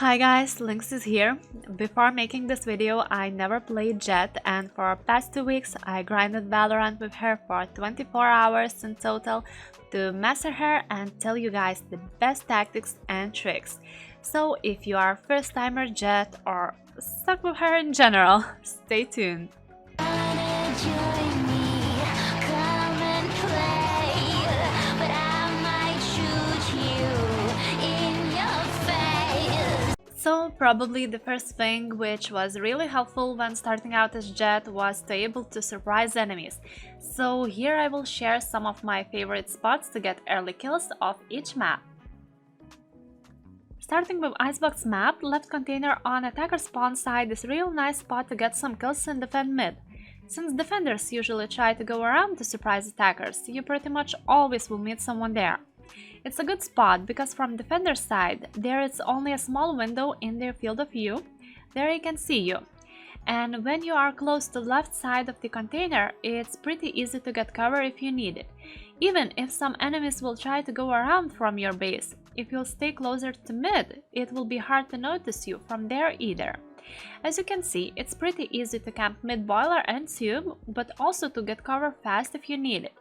Hi guys, Lynx is here. Before making this video, I never played Jett, and for past 2 weeks I grinded Valorant with her for 24 hours in total to master her and tell you guys the best tactics and tricks. So if you are first timer Jett or stuck with her in general, stay tuned. So probably the first thing which was really helpful when starting out as Jett was to be able to surprise enemies. So here I will share some of my favorite spots to get early kills off each map. Starting with Icebox map, left container on attacker spawn side is a real nice spot to get some kills and defend mid. Since defenders usually try to go around to surprise attackers, you pretty much always will meet someone there. It's a good spot because from defender's side, there is only a small window in their field of view, there he can see you. And when you are close to the left side of the container, it's pretty easy to get cover if you need it. Even if some enemies will try to go around from your base, if you'll stay closer to mid, it will be hard to notice you from there either. As you can see, it's pretty easy to camp mid boiler and tube, but also to get cover fast if you need it.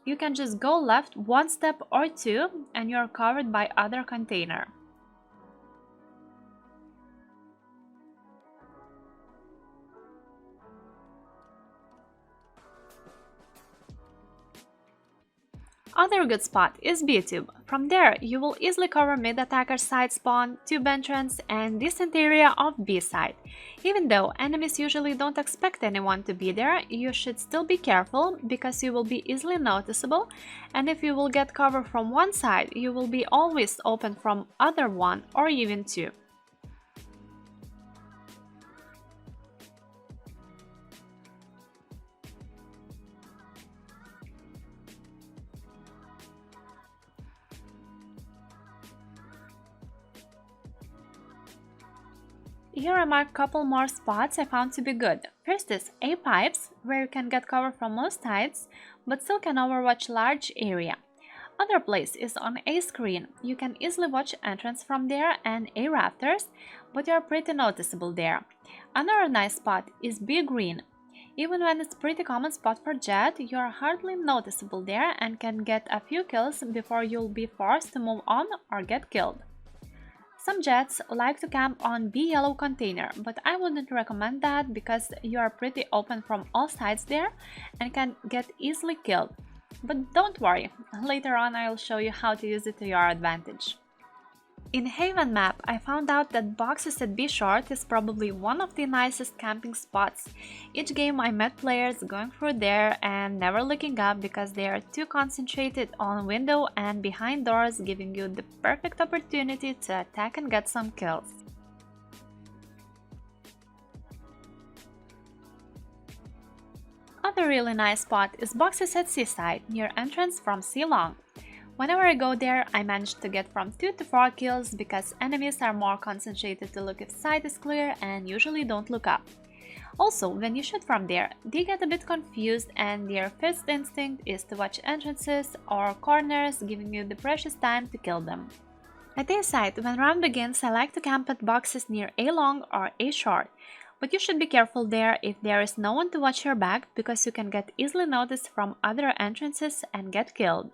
You can just go left one step or two and you're covered by other container. Other good spot is B tube. From there, you will easily cover mid attacker side spawn, tube entrance, and decent area of B side. Even though enemies usually don't expect anyone to be there, you should still be careful because you will be easily noticeable, and if you will get cover from one side, you will be always open from other one or even two. Here are my couple more spots I found to be good. First is A pipes, where you can get cover from most sides, but still can overwatch large area. Other place is on A screen. You can easily watch entrance from there and A rafters, but you are pretty noticeable there. Another nice spot is B green. Even when it's pretty common spot for Jett, you are hardly noticeable there and can get a few kills before you'll be forced to move on or get killed. Some Jetts like to camp on B yellow container, but I wouldn't recommend that because you are pretty open from all sides there and can get easily killed. But don't worry, later on I'll show you how to use it to your advantage. In Haven map, I found out that boxes at B short is probably one of the nicest camping spots. Each game I met players going through there and never looking up because they are too concentrated on window and behind doors, giving you the perfect opportunity to attack and get some kills. Other really nice spot is boxes at C side, near entrance from C long. Whenever I go there, I manage to get from 2 to 4 kills because enemies are more concentrated to look if side is clear and usually don't look up. Also, when you shoot from there, they get a bit confused and their first instinct is to watch entrances or corners, giving you the precious time to kill them. At A side, when round begins, I like to camp at boxes near A long or A short. But you should be careful there if there is no one to watch your back because you can get easily noticed from other entrances and get killed.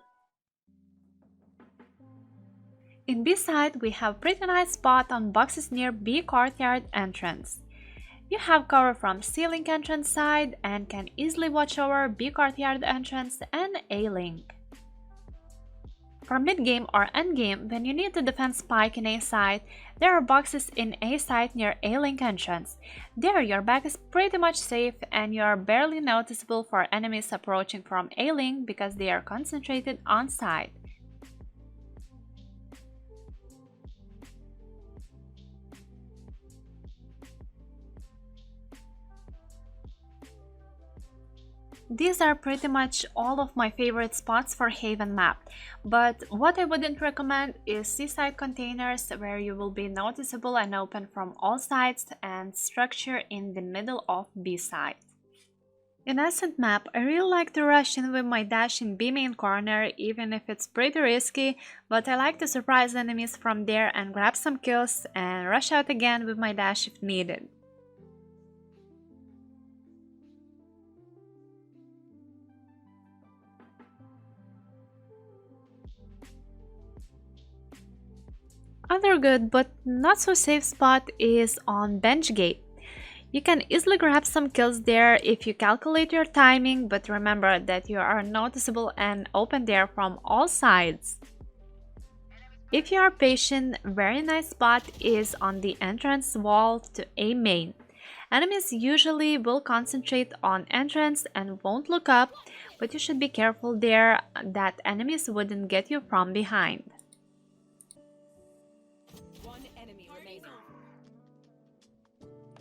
In B side, we have pretty nice spot on boxes near B courtyard entrance. You have cover from C link entrance side and can easily watch over B courtyard entrance and A link. For mid game or end game, when you need to defend spike in A side, there are boxes in A side near A link entrance. There your back is pretty much safe and you are barely noticeable for enemies approaching from A link because they are concentrated on side. These are pretty much all of my favorite spots for Haven map, but what I wouldn't recommend is seaside containers where you will be noticeable and open from all sides and structure in the middle of B side. In Ascent map, I really like to rush in with my dash in B main corner, even if it's pretty risky, but I like to surprise enemies from there and grab some kills and rush out again with my dash if needed. Other good but not so safe spot is on bench gate. You can easily grab some kills there if you calculate your timing, but remember that you are noticeable and open there from all sides. If you are patient, very nice spot is on the entrance wall to A main. Enemies usually will concentrate on entrance and won't look up, but you should be careful there that enemies wouldn't get you from behind.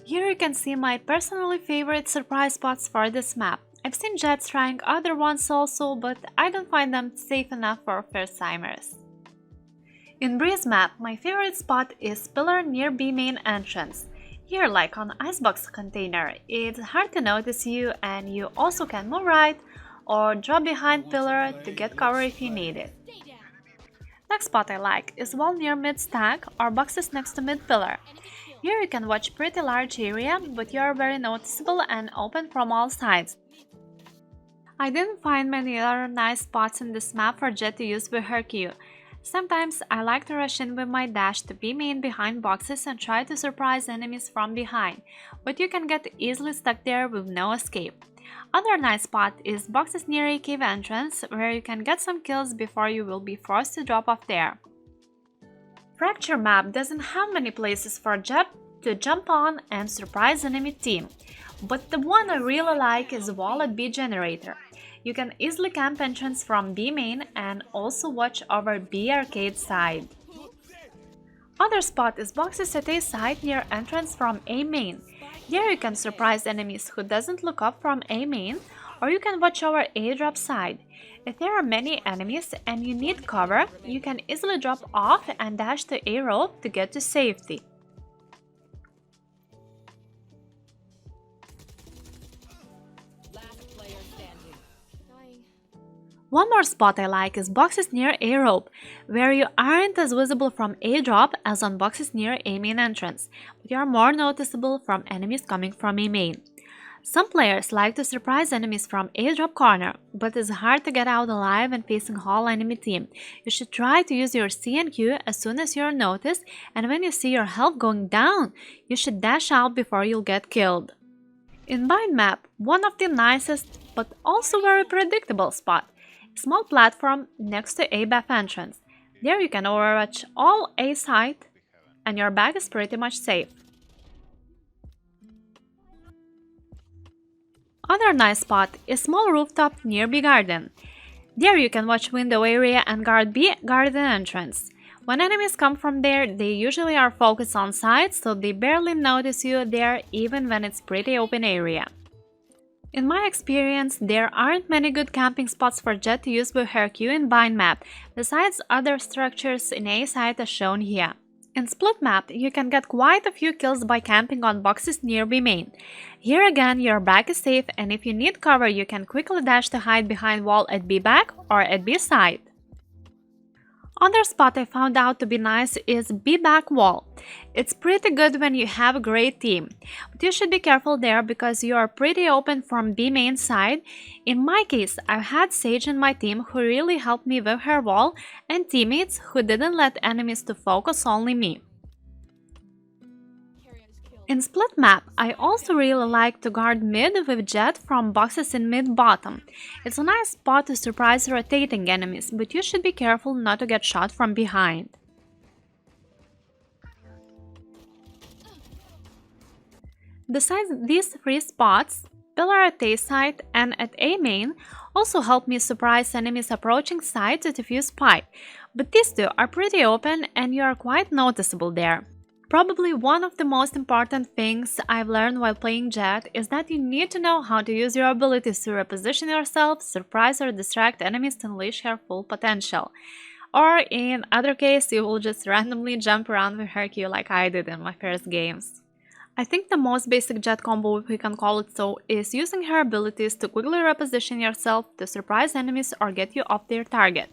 Here you can see my personally favorite surprise spots for this map. I've seen Jett trying other ones also, but I don't find them safe enough for first-timers. In Breeze map, my favorite spot is pillar near B main entrance. Here, like on icebox container, it's hard to notice you and you also can move right or drop behind pillar to get cover if you need it. Next spot I like is wall near mid stack or boxes next to mid pillar. Here you can watch pretty large area, but you are very noticeable and open from all sides. I didn't find many other nice spots in this map for Jett to use with her Q. Sometimes I like to rush in with my dash to be main behind boxes and try to surprise enemies from behind, but you can get easily stuck there with no escape. Other nice spot is boxes near a cave entrance, where you can get some kills before you will be forced to drop off there. Fracture map doesn't have many places for Jett to jump on and surprise enemy team, but the one I really like is wall at B generator. You can easily camp entrance from B main and also watch over B arcade side. Other spot is boxes at A side near entrance from A main. Here you can surprise enemies who doesn't look up from A main, or you can watch over A drop side. If there are many enemies and you need cover, you can easily drop off and dash to A rope to get to safety. One more spot I like is boxes near A rope, where you aren't as visible from A drop as on boxes near A main entrance, but you are more noticeable from enemies coming from A main. Some players like to surprise enemies from A drop corner, but it's hard to get out alive when facing whole enemy team. You should try to use your C and Q as soon as you're noticed, and when you see your health going down, you should dash out before you'll get killed. In Bind map, one of the nicest but also very predictable spot. Small platform next to A BAF entrance. There you can overwatch all A side and your bag is pretty much safe. Other nice spot is small rooftop near B garden. There you can watch window area and guard B garden entrance. When enemies come from there, they usually are focused on sides, so they barely notice you there even when it's pretty open area. In my experience, there aren't many good camping spots for Jett to use with her Q in Bind map, besides other structures in A side as shown here. In Split map, you can get quite a few kills by camping on boxes near B main. Here again, your back is safe, and if you need cover, you can quickly dash to hide behind wall at B back or at B side. Other spot I found out to be nice is B back wall. It's pretty good when you have a great team, but you should be careful there because you are pretty open from B main side. In my case, I've had Sage in my team who really helped me with her wall and teammates who didn't let enemies to focus only me. In Split map, I also really like to guard mid with Jett from boxes in mid bottom. It's a nice spot to surprise rotating enemies, but you should be careful not to get shot from behind. Besides these three spots, pillar at A side and at A main also help me surprise enemies approaching side to defuse pipe, but these two are pretty open and you are quite noticeable there. Probably one of the most important things I've learned while playing Jett is that you need to know how to use your abilities to reposition yourself, surprise or distract enemies to unleash her full potential. Or in other case, you will just randomly jump around with her Q like I did in my first games. I think the most basic Jett combo, if we can call it so, is using her abilities to quickly reposition yourself to surprise enemies or get you off their target.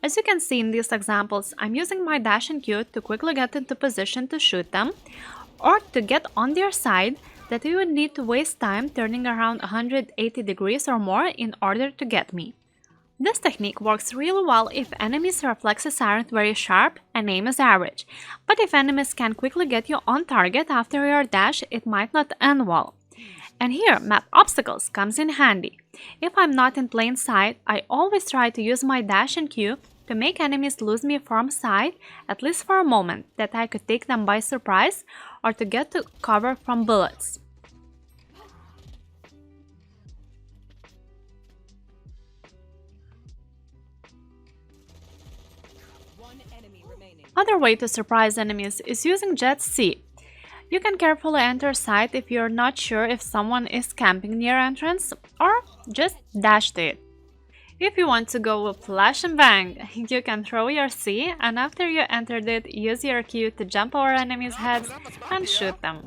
As you can see in these examples, I'm using my dash and Q to quickly get into position to shoot them, or to get on their side that you would need to waste time turning around 180 degrees or more in order to get me. This technique works really well if enemies' reflexes aren't very sharp and aim is average, but if enemies can quickly get you on target after your dash, it might not end well. And here, map obstacles comes in handy. If I'm not in plain sight, I always try to use my dash and Q to make enemies lose me from sight, at least for a moment, that I could take them by surprise or to get to cover from bullets. Other way to surprise enemies is using Jett's C. You can carefully enter sight if you're not sure if someone is camping near entrance, or just dash to it. If you want to go with flash and bang, you can throw your C, and after you entered it, use your Q to jump over enemies' heads and shoot them.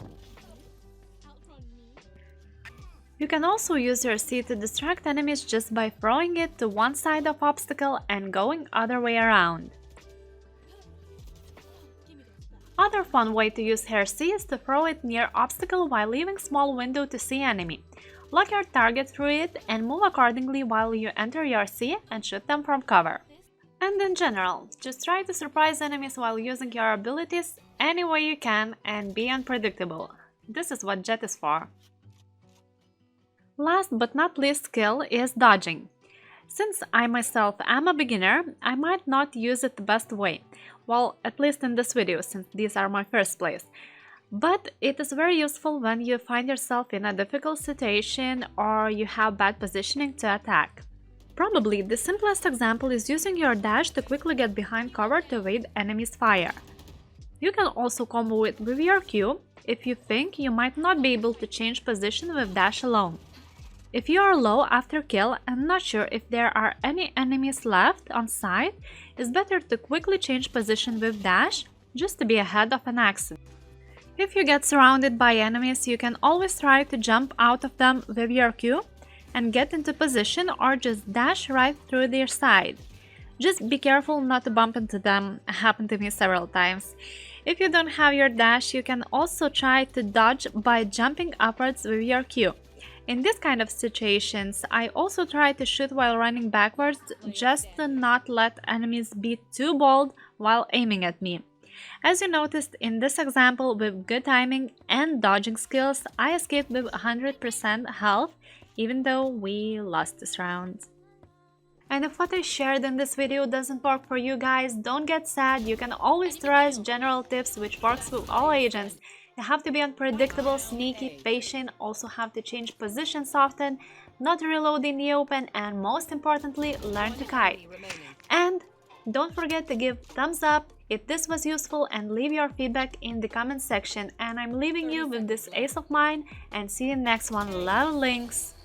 You can also use your C to distract enemies just by throwing it to one side of obstacle and going other way around. Other fun way to use her C is to throw it near obstacle while leaving small window to see enemy. Lock your target through it and move accordingly while you enter your C and shoot them from cover. And in general, just try to surprise enemies while using your abilities any way you can and be unpredictable. This is what Jett is for. Last but not least skill is dodging. Since I myself am a beginner, I might not use it the best way. Well, at least in this video, since these are my first plays. But it is very useful when you find yourself in a difficult situation or you have bad positioning to attack. Probably the simplest example is using your dash to quickly get behind cover to evade enemies' fire. You can also combo it with your Q if you think you might not be able to change position with dash alone. If you are low after kill and not sure if there are any enemies left on site, it's better to quickly change position with dash just to be ahead of an accident. If you get surrounded by enemies, you can always try to jump out of them with your Q and get into position or just dash right through their side. Just be careful not to bump into them, it happened to me several times. If you don't have your dash, you can also try to dodge by jumping upwards with your Q. In this kind of situations, I also try to shoot while running backwards just to not let enemies be too bold while aiming at me. As you noticed in this example, with good timing and dodging skills, I escaped with 100% health even though we lost this round. And if what I shared in this video doesn't work for you guys, don't get sad, you can always try general tips which works with all agents. You have to be unpredictable, sneaky, patient, also have to change positions often, not reload in the open, and most importantly, learn to kite. And don't forget to give thumbs up if this was useful and leave your feedback in the comment section. And I'm leaving you with this ace of mine and see you in the next one. Love links!